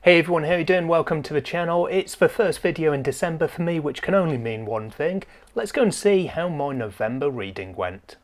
Hey everyone, how you doing? Welcome to the channel. It's the first video in December for me, which can only mean one thing. Let's go and see how my November reading went.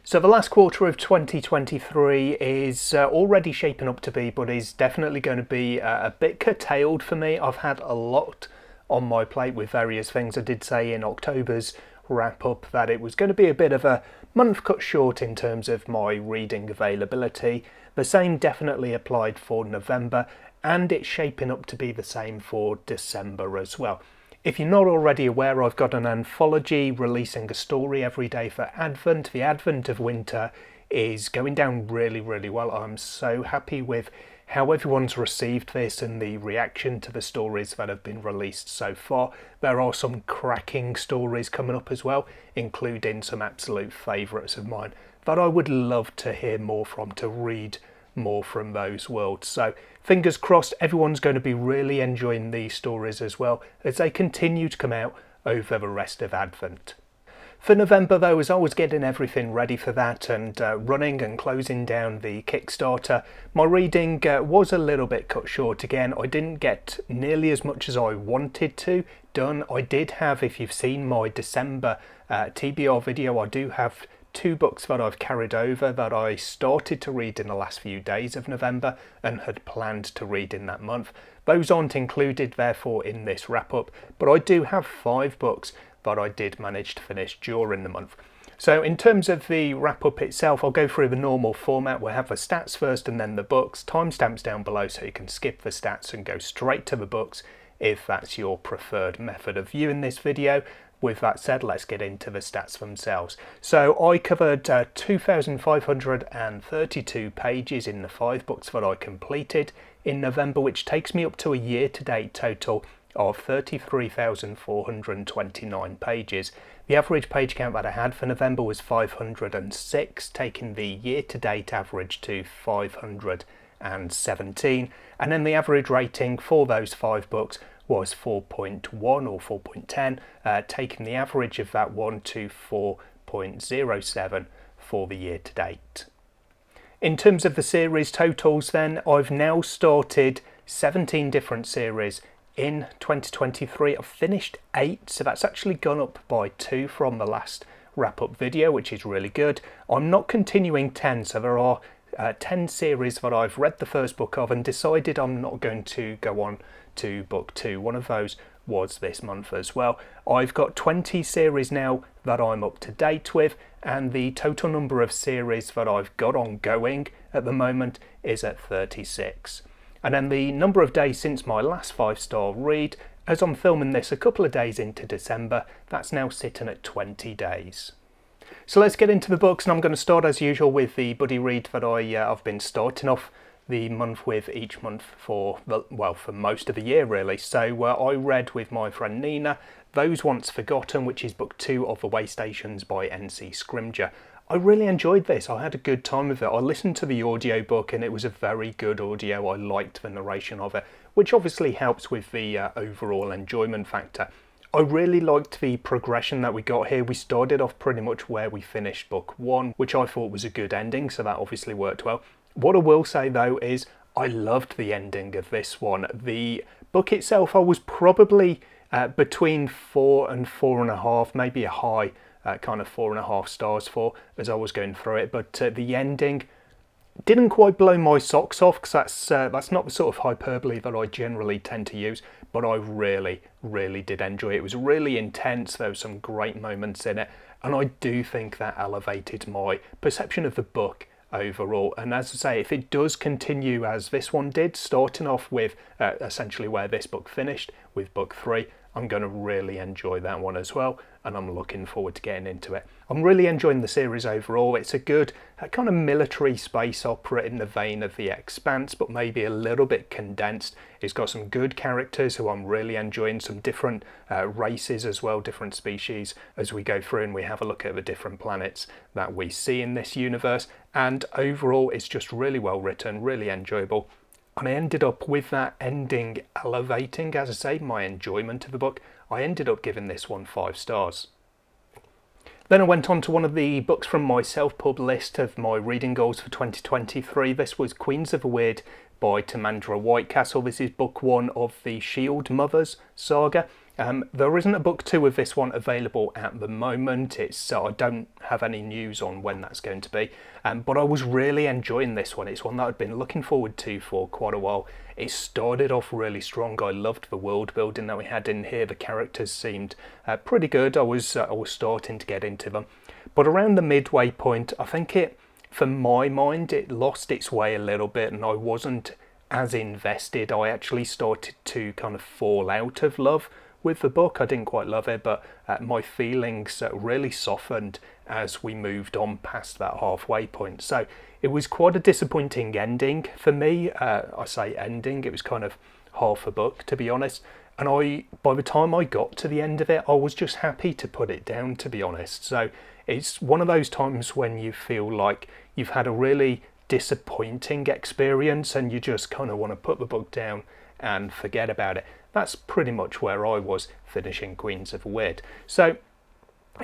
So the last quarter of 2023 is already shaping up to be, but is definitely going to be a bit curtailed for me. I've had a lot on my plate with various things. I did say in October's wrap up that it was going to be a bit of a month cut short in terms of my reading availability. The same definitely applied for November, and it's shaping up to be the same for December as well. If you're not already aware, I've got an anthology releasing a story every day for Advent. The Advent of Winter is going down really well. I'm so happy with how everyone's received this and the reaction to the stories that have been released so far. There are some cracking stories coming up as well, including some absolute favourites of mine that I would love to hear more from, to read more from those worlds. So fingers crossed everyone's going to be really enjoying these stories as well as they continue to come out over the rest of Advent. For November though, as I was getting everything ready for that and running and closing down the Kickstarter, my reading was a little bit cut short again. I didn't get nearly as much as I wanted to done. I did have, if you've seen my December TBR video, I do have 2 books that I've carried over that I started to read in the last few days of November and had planned to read in that month. Those aren't included therefore in this wrap up, but I do have 5 books that I did manage to finish during the month. So in terms of the wrap up itself, I'll go through the normal format. We'll have the stats first and then the books. Timestamps down below so you can skip the stats and go straight to the books if that's your preferred method of viewing this video. With that said, let's get into the stats themselves. So I covered 2,532 pages in the 5 books that I completed in November, which takes me up to a year-to-date total of 33,429 pages. The average page count that I had for November was 506, taking the year-to-date average to 517, and then the average rating for those 5 books was 4.1 or 4.10, taking the average of that one to 4.07 for the year to date. In terms of the series totals then, I've now started 17 different series in 2023. I've finished 8, so that's actually gone up by 2 from the last wrap-up video, which is really good. I'm not continuing 10, so there are 10 series that I've read the first book of and decided I'm not going to go on to book 2. One of those was this month as well. I've got 20 series now that I'm up to date with, and the total number of series that I've got ongoing at the moment is at 36. And then the number of days since my last 5-star read, as I'm filming this a couple of days into December, that's now sitting at 20 days. So let's get into the books, and I'm going to start as usual with the buddy read that I've been starting off the month with each month for most of the year really. So I read with my friend Nina Those Once Forgotten, which is book 2 of The Way Stations by N.C. Scrimgeour. I really enjoyed this. I had a good time with it. I listened to the audiobook and it was a very good audio. I liked the narration of it, which obviously helps with the overall enjoyment factor. I really liked the progression that we got here. We started off pretty much where we finished book 1, which I thought was a good ending, so that obviously worked well. What I will say though is I loved the ending of this one. The book itself I was probably between 4 and 4.5, maybe a high kind of 4.5 stars for as I was going through it, but the ending didn't quite blow my socks off, because that's not the sort of hyperbole that I generally tend to use, but I really did enjoy it. It was really intense. There were some great moments in it, and I do think that elevated my perception of the book overall. And as I say, if it does continue as this one did, starting off with essentially where this book finished with book 3, I'm going to really enjoy that one as well, and I'm looking forward to getting into it. I'm really enjoying the series overall. It's a good kind of military space opera in the vein of The Expanse, but maybe a little bit condensed. It's got some good characters who I'm really enjoying, some different races as well, different species, as we go through and we have a look at the different planets that we see in this universe. And overall, it's just really well written, really enjoyable. And I ended up with that ending elevating, as I say, my enjoyment of the book. I ended up giving this one 5 stars. Then I went on to one of the books from my self-pub list of my reading goals for 2023. This was Queens of the Weird by Tamandra Whitecastle. This is book 1 of the Shield Mothers saga. There isn't a book 2 of this one available at the moment. I don't have any news on when that's going to be, but I was really enjoying this one. It's one that I'd been looking forward to for quite a while. It started off really strong. I loved the world building that we had in here. The characters seemed pretty good. I was starting to get into them, but around the midway point, I think for my mind, it lost its way a little bit, and I wasn't as invested. I actually started to kind of fall out of love with the book. I didn't quite love it, but my feelings really softened as we moved on past that halfway point. So it was quite a disappointing ending for me. I say ending, it was kind of half a book, to be honest. And by the time I got to the end of it, I was just happy to put it down, to be honest. So it's one of those times when you feel like you've had a really disappointing experience and you just kind of want to put the book down and forget about it. That's pretty much where I was finishing Queens of the Weird. So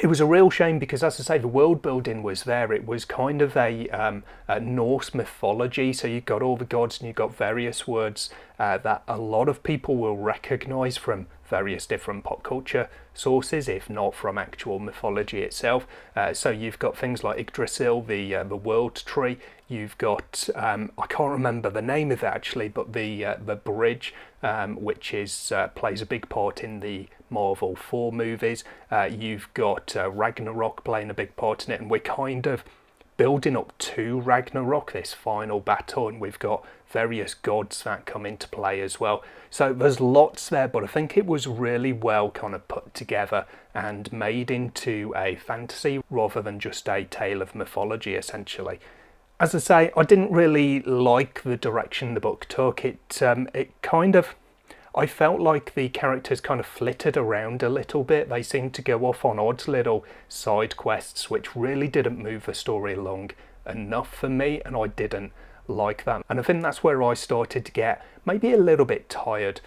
it was a real shame because, as I say, the world building was there. It was kind of a Norse mythology, so you've got all the gods and you've got various words that a lot of people will recognise from various different pop culture sources, if not from actual mythology itself. So you've got things like Yggdrasil, the World Tree. You've got I can't remember the name of it actually, but the bridge, which plays a big part in the Marvel 4 movies. You've got Ragnarok playing a big part in it, and we're kind of building up to Ragnarok, this final battle, and we've got various gods that come into play as well. So there's lots there, but I think it was really well kind of put together and made into a fantasy rather than just a tale of mythology, essentially. As I say, I didn't really like the direction the book took. I felt like the characters kind of flitted around a little bit. They seemed to go off on odd little side quests, which really didn't move the story along enough for me, and I didn't like that. And I think that's where I started to get maybe a little bit tired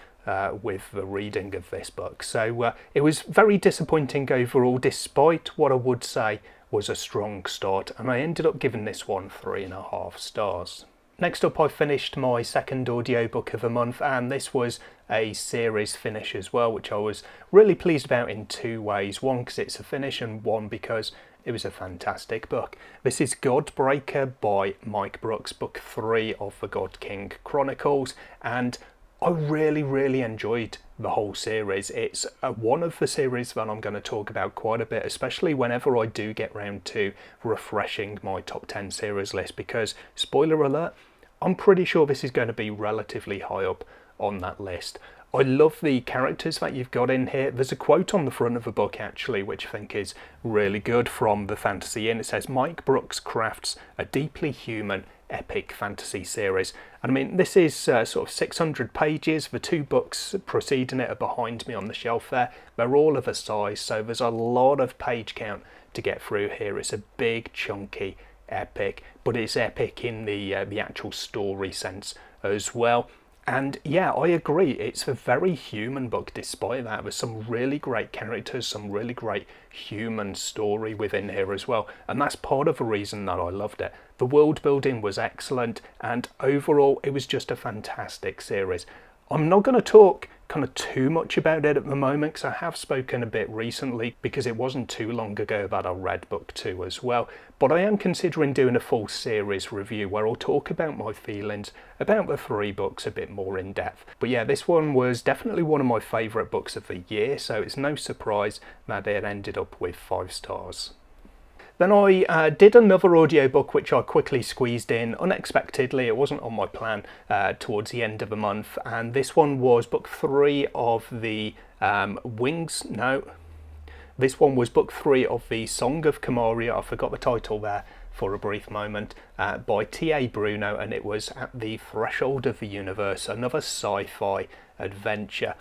with the reading of this book. So it was very disappointing overall, despite what I would say was a strong start, and I ended up giving this one 3.5 stars. Next up, I finished my second audiobook of the month, and this was a series finish as well, which I was really pleased about in two ways. One, because it's a finish, and one, because it was a fantastic book. This is Godbreaker by Mike Brooks, book 3 of the God King Chronicles, and I really enjoyed the whole series. It's one of the series that I'm going to talk about quite a bit, especially whenever I do get round to refreshing my top 10 series list, because, spoiler alert, I'm pretty sure this is going to be relatively high up on that list. I love the characters that you've got in here. There's a quote on the front of the book actually, which I think is really good, from the Fantasy Inn. It says, "Mike Brooks crafts a deeply human, epic fantasy series." And I mean, this is sort of 600 pages. The two books preceding it are behind me on the shelf there. They're all of a size, so there's a lot of page count to get through here. It's a big, chunky epic, but it's epic in the actual story sense as well. And yeah, I agree, it's a very human book despite that. There's some really great characters, some really great human story within here as well. And that's part of the reason that I loved it. The world building was excellent, and overall it was just a fantastic series. I'm not going to talk kind of too much about it at the moment, because I have spoken a bit recently, because it wasn't too long ago that I read book 2 as well. But I am considering doing a full series review where I'll talk about my feelings about the 3 books a bit more in depth. But yeah, this one was definitely one of my favourite books of the year, so it's no surprise that it ended up with 5 stars. Then I did another audiobook which I quickly squeezed in unexpectedly. It wasn't on my plan towards the end of the month, and this one was book 3 of the This one was book 3 of the Song of Kamaria. I forgot the title there for a brief moment, by T.A. Bruno, and it was At the Threshold of the Universe, another sci-fi adventure.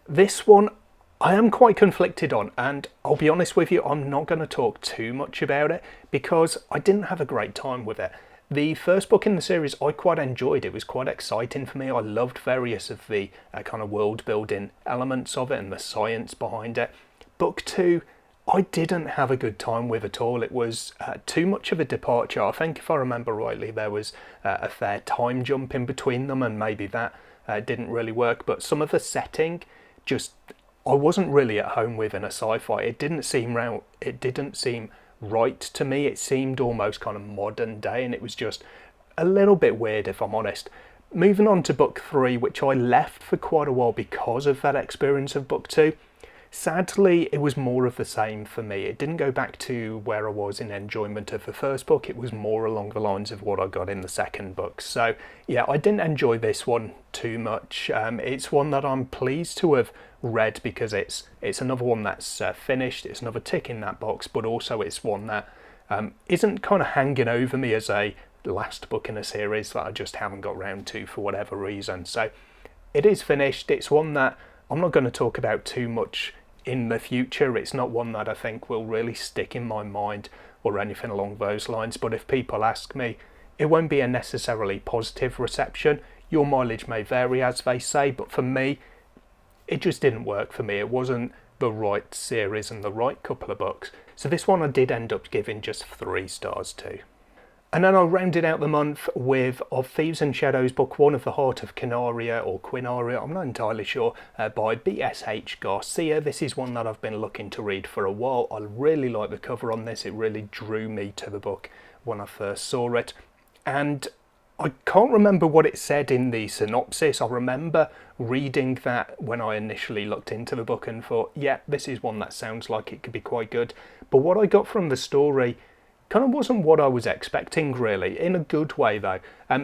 This one I am quite conflicted on, and I'll be honest with you, I'm not going to talk too much about it because I didn't have a great time with it. The first book in the series I quite enjoyed. It was quite exciting for me. I loved various of the kind of world building elements of it and the science behind it. Book 2, I didn't have a good time with at all. It was too much of a departure. I think if I remember rightly, there was a fair time jump in between them, and maybe that didn't really work. But some of the setting, just I wasn't really at home with in a sci-fi. It didn't seem right to me. It seemed almost kind of modern day, and it was just a little bit weird, if I'm honest. Moving on to book 3, which I left for quite a while because of that experience of book 2. Sadly, it was more of the same for me. It didn't go back to where I was in enjoyment of the first book. It was more along the lines of what I got in the second book. So yeah, I didn't enjoy this one too much. It's one that I'm pleased to have read because it's another one that's finished. It's another tick in that box, but also it's one that isn't kind of hanging over me as a last book in a series that I just haven't got round to for whatever reason. So it is finished. It's one that I'm not going to talk about too much in the future. It's not one that I think will really stick in my mind or anything along those lines, but if people ask me, it won't be a necessarily positive reception. Your mileage may vary, as they say, but for me, it just didn't work for me. It wasn't the right series and the right couple of books. So this one I did end up giving just 3 stars to. And then I rounded out the month with Of Thieves and Shadows, Book 1 of The Heart of Quinaria, or Quinaria, I'm not entirely sure, by B.S.H. Garcia. This is one that I've been looking to read for a while. I really like the cover on this. It really drew me to the book when I first saw it. And I can't remember what it said in the synopsis. I remember reading that when I initially looked into the book and thought, yeah, this is one that sounds like it could be quite good. But what I got from the story kind of wasn't what I was expecting, really, in a good way though.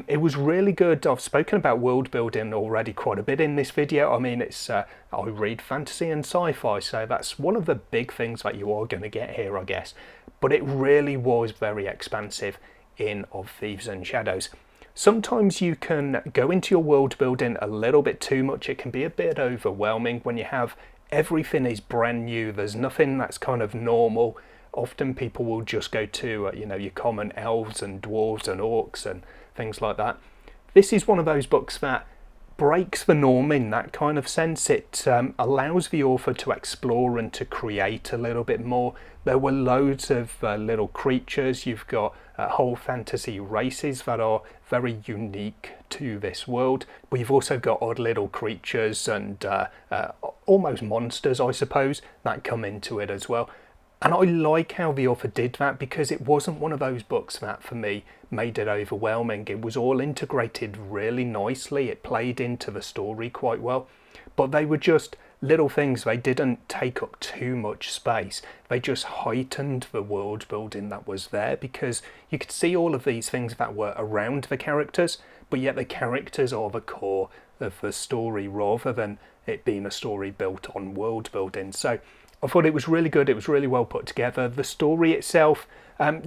It was really good. I've spoken about world building already quite a bit in this video. I mean, it's I read fantasy and sci-fi, so that's one of the big things that you are going to get here, I guess. But it really was very expansive in Of Thieves and Shadows. Sometimes you can go into your world building a little bit too much. It can be a bit overwhelming when you have everything is brand new. There's nothing that's kind of normal. Often people will just go to, your common elves and dwarves and orcs and things like that. This is one of those books that breaks the norm in that kind of sense. It allows the author to explore and to create a little bit more. There were loads of little creatures. You've got whole fantasy races that are very unique to this world. But you've also got odd little creatures and almost monsters, I suppose, that come into it as well. And I like how the author did that, because it wasn't one of those books that, for me, made it overwhelming. It was all integrated really nicely. It played into the story quite well. But they were just little things. They didn't take up too much space. They just heightened the world building that was there, because you could see all of these things that were around the characters, but yet the characters are the core of the story rather than it being a story built on world building. So I thought it was really good. It was really well put together. The story itself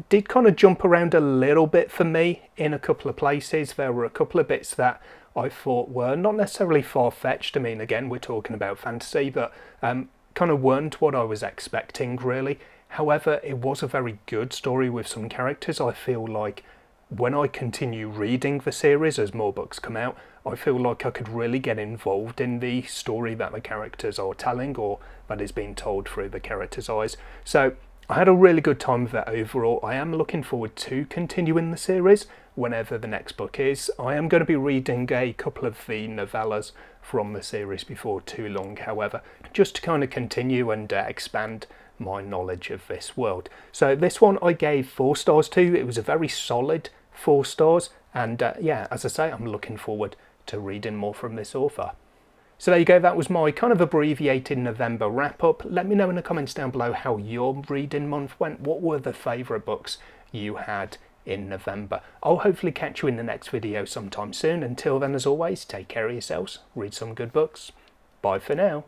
did kind of jump around a little bit for me in a couple of places. There were a couple of bits that I thought were not necessarily far-fetched. I mean, again, we're talking about fantasy, but kind of weren't what I was expecting, really. However, it was a very good story with some characters. I feel like when I continue reading the series as more books come out, I feel like I could really get involved in the story that the characters are telling, or that is being told through the characters' eyes. So I had a really good time with that overall. I am looking forward to continuing the series whenever the next book is. I am going to be reading a couple of the novellas from the series before too long, however, just to kind of continue and expand my knowledge of this world. So this one I gave 4 stars to. It was a very solid 4 stars, and yeah, as I say, I'm looking forward to reading more from this author. So there you go, that was my kind of abbreviated November wrap up. Let me know in the comments down below how your reading month went. What were the favourite books you had in November? I'll hopefully catch you in the next video sometime soon. Until then, as always, take care of yourselves, read some good books. Bye for now.